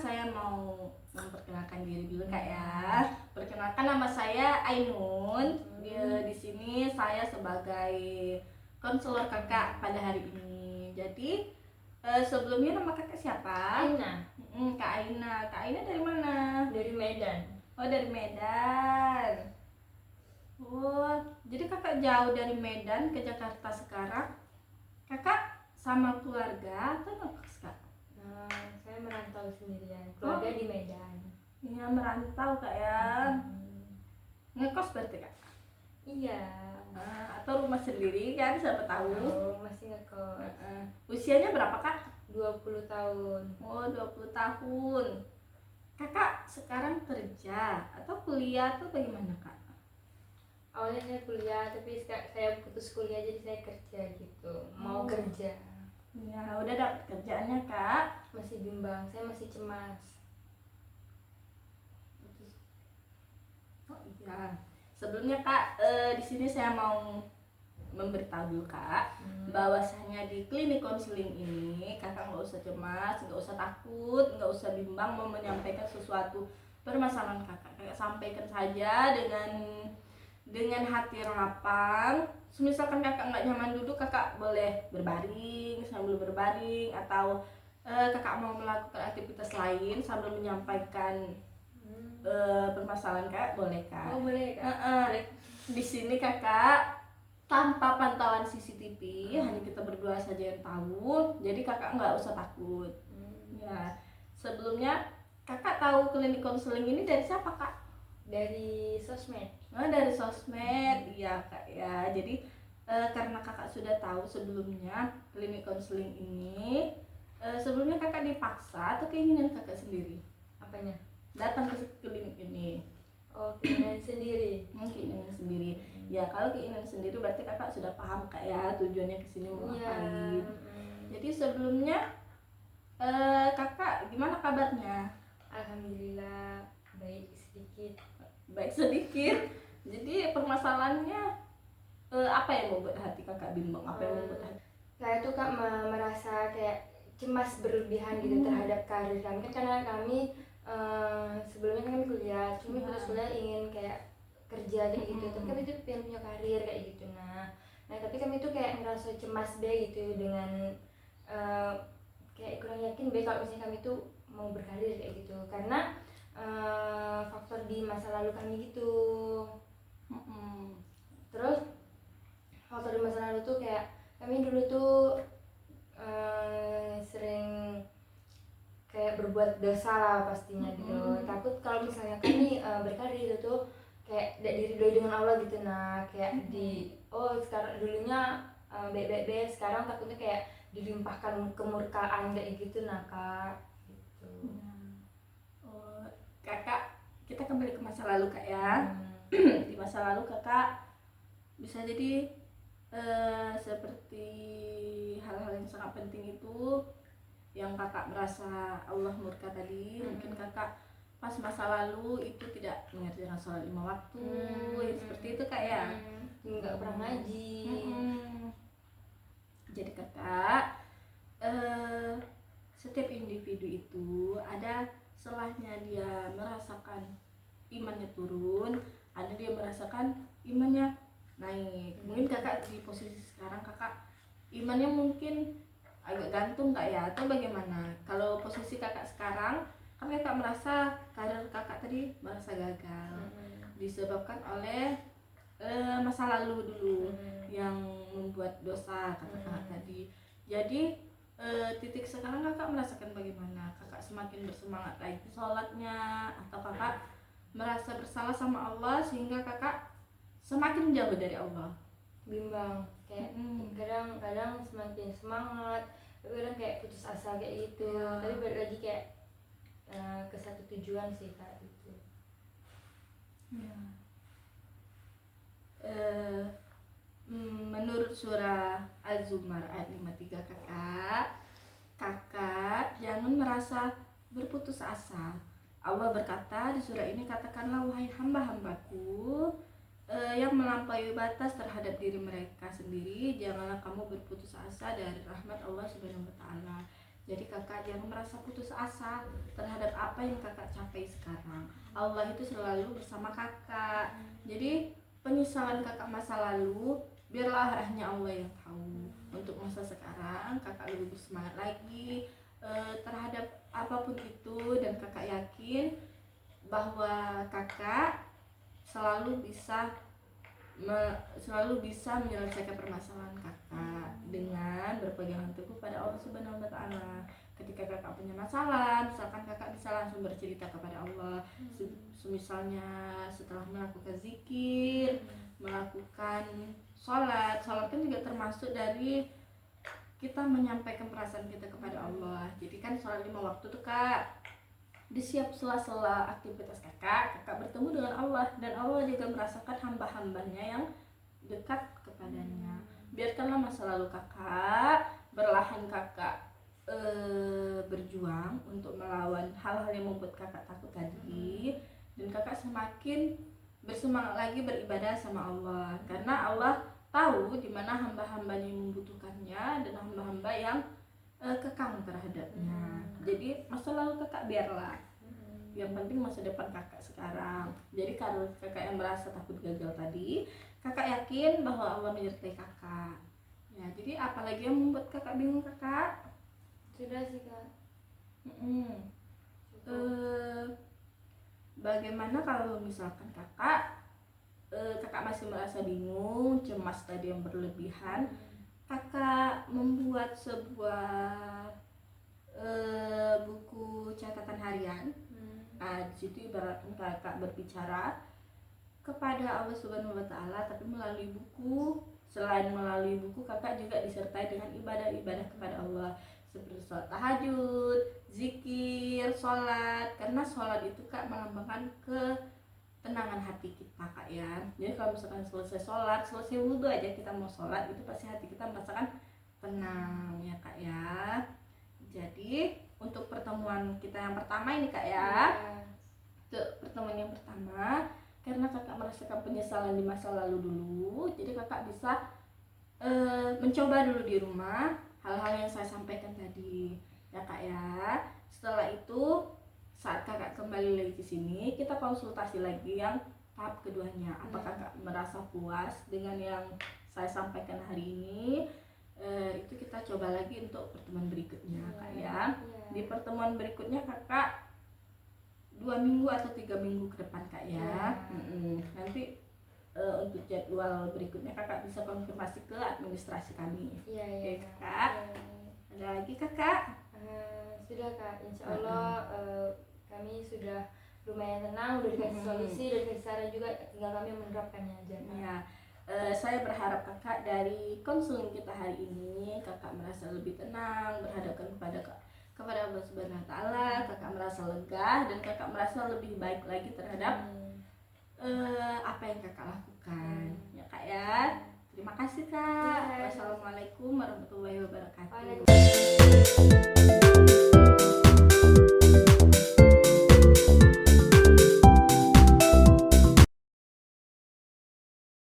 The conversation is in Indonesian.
saya mau memperkenalkan diri dulu Kak ya. Perkenalkan, nama saya Ainun. Di sini saya sebagai konselor Kakak pada hari ini. Jadi sebelumnya nama Kakak siapa? Aina. Kak Aina. Kak Aina dari mana? Dari Medan. Oh, dari Medan. Oh, jadi Kakak jauh dari Medan ke Jakarta sekarang. Kakak sama keluarga atau ngekos Kak? Saya merantau sendirian. Keluarga di Medan. Iya, merantau Kak ya. Ngekos berarti Kak? Iya. Atau rumah sendiri kan, siapa tahu. Masih ngekos. Usianya berapa Kak? 20 tahun. Oh, 20 tahun. Kakak sekarang kerja atau kuliah atau bagaimana Kak? Awalnya saya kuliah, tapi saya putus kuliah jadi saya kerja gitu. Mau kerja. Ya, udah dapat kerjaannya Kak? Masih bimbang, saya masih cemas. Oh iya. Sebelumnya Kak, di sini saya mau memberitahu dulu Kak, bahwasanya di klinik konseling ini Kakak nggak usah cemas, nggak usah takut, nggak usah bimbang mau menyampaikan sesuatu permasalahan Kakak. Kakak sampaikan saja dengan hati yang lapang. Misalkan Kakak nggak nyaman duduk, Kakak boleh berbaring sambil berbaring, atau Kakak mau melakukan aktivitas lain sambil menyampaikan permasalahan Kakak, boleh Kak. Oh, boleh Kak. Di sini Kakak tanpa pantauan CCTV, hanya kita berdua saja yang tahu, jadi Kakak nggak usah takut. Ya, sebelumnya Kakak tahu klinik konseling ini dari siapa Kak? Dari sosmed. Oh, dari sosmed, iya Kak ya. Jadi karena Kakak sudah tahu sebelumnya klinik konseling ini, sebelumnya Kakak dipaksa atau keinginan Kakak sendiri Apanya? datang ke klinik ini? Oh, keinginan sendiri. Keinginan sendiri. Ya, kalau keinginan sendiri berarti Kakak sudah paham Kak ya tujuannya ke sini mau ngapain. Jadi sebelumnya Kakak gimana kabarnya? Alhamdulillah baik sedikit. Baik sedikit. Jadi permasalahannya apa yang membuat hati Kakak bimbang? Apa yang membuat hati? Saya tuh Kak merasa kayak cemas berlebihan gitu terhadap karir kami. Kan karena kami sebelumnya kan kami kuliah, cuma putus kuliah ingin kayak kerja kayak gitu. Tapi kami tuh pengen punya karir kayak gitu. Nah tapi kami tuh kayak ngerasa cemas deh gitu dengan kayak kurang yakin deh kalau misalnya kami tuh mau berkarir kayak gitu karena faktor di masa lalu kami gitu. Terus faktor di masa lalu tuh kayak kami dulu tuh sering kayak berbuat dosa lah pastinya gitu. Takut kalau misalnya kami berkarir itu tuh kayak tidak diridhoi dengan Allah gitu. Nah kayak sekarang dulunya baik-baik, sekarang takutnya kayak dilimpahkan kemurkaan kayak gitu. Nah Kak gitu. Kakak, kita kembali ke masa lalu Kak ya. Di masa lalu Kakak bisa jadi seperti hal-hal yang sangat penting itu yang Kakak merasa Allah murka tadi. Mungkin Kakak pas masa lalu itu tidak mengerjakan sholat 5 waktu, seperti itu Kak ya. Nggak pernah ngaji. Jadi Kakak, setiap individu itu ada selahnya dia merasakan imannya turun, ada dia merasakan imannya naik. Mungkin Kakak di posisi sekarang Kakak imannya mungkin agak gantung Kak ya, atau bagaimana? Kalau posisi Kakak sekarang kan Kakak merasa karir Kakak tadi merasa gagal disebabkan oleh masa lalu dulu yang membuat dosa kata Kakak tadi. Jadi titik sekarang Kakak merasakan bagaimana? Kakak semakin bersemangat lagi sholatnya, atau Kakak merasa bersalah sama Allah sehingga Kakak semakin jauh dari Allah? Bimbang, kayak kadang semakin semangat, tapi kadang kayak putus asa kayak gitu. Tapi balik lagi kayak ke satu tujuan sih Kak gitu. Menurut surah Az-Zumar ayat 53 Kakak jangan merasa berputus asa. Allah berkata di surah ini, katakanlah wahai hamba-hambaku yang melampaui batas terhadap diri mereka sendiri, janganlah kamu berputus asa dari rahmat Allah Subhanahu wa taala. Jadi kakak jangan merasa putus asa terhadap apa yang kakak capai sekarang. Allah itu selalu bersama kakak. Jadi penyesalan kakak masa lalu biarlah hanya Allah yang tahu. Untuk masa sekarang kakak lebih bersemangat lagi terhadap apapun itu, dan kakak yakin bahwa kakak selalu bisa menyelesaikan permasalahan kakak dengan berpegang teguh pada Allah Subhanahu wa taala. Ketika kakak punya masalah, misalkan kakak bisa langsung bercerita kepada Allah. Misalnya setelah melakukan zikir, melakukan sholat kan juga termasuk dari kita menyampaikan perasaan kita kepada Allah. Jadi kan sholat 5 waktu tuh kak, di setiap sela-sela aktivitas kakak bertemu dengan Allah, dan Allah juga merasakan hamba-hambanya yang dekat kepadanya. Biarkanlah masa lalu kakak, berlahan kakak berjuang untuk melawan hal-hal yang membuat kakak takut tadi, dan kakak semakin bersemangat lagi beribadah sama Allah, karena Allah tahu di mana hamba-hambanya yang membutuhkannya dan hamba-hamba yang kekang terhadapnya. Jadi masa lalu kakak biarlah, yang penting masa depan kakak sekarang. Jadi kalau kakak yang merasa takut gagal tadi, kakak yakin bahwa Allah menyertai kakak. Ya, jadi apalagi yang membuat kakak bingung kakak? Sudah sih kak. Bagaimana kalau misalkan kakak masih merasa bingung, cemas tadi yang berlebihan, kakak membuat sebuah buku catatan harian. Di situ ibaratnya kakak berbicara kepada Allah Subhanahu wa taala, tapi melalui buku. Selain melalui buku, kakak juga disertai dengan ibadah-ibadah kepada Allah, seperti sholat tahajud, zikir, sholat. Karena sholat itu kak melambangkan ketenangan hati kita kak ya. Jadi kalau misalkan selesai sholat, selesai wudhu aja kita mau sholat, itu pasti hati kita merasakan tenang ya kak ya. Jadi untuk pertemuan kita yang pertama ini kak ya, pertemuan yang pertama, karena kakak merasakan penyesalan di masa lalu dulu, jadi kakak bisa mencoba dulu di rumah hal-hal yang saya sampaikan tadi ya kak ya. Setelah itu saat kakak kembali lagi ke sini, kita konsultasi lagi yang tahap keduanya. Apakah kakak merasa puas dengan yang saya sampaikan hari ini? Itu kita coba lagi untuk pertemuan berikutnya kak ya. Di pertemuan berikutnya kakak 2 minggu atau 3 minggu ke depan kak ya. Nanti untuk jadwal berikutnya kakak bisa konfirmasi ke administrasi kami. Iya kak. Ada lagi kakak? Sudah kak, insya Allah kami sudah lumayan tenang, udah dikasih solusi, udah dikasih saran juga, tinggal kami menerapkannya aja. Ya, saya berharap kakak dari konseling kita hari ini, kakak merasa lebih tenang berhadapan kepada Allah Subhanahu wa taala, kakak merasa lega dan kakak merasa lebih baik lagi terhadap apa yang kakak lakukan. Ya kak ya. Terima kasih kak. Wassalamualaikum warahmatullahi wabarakatuh.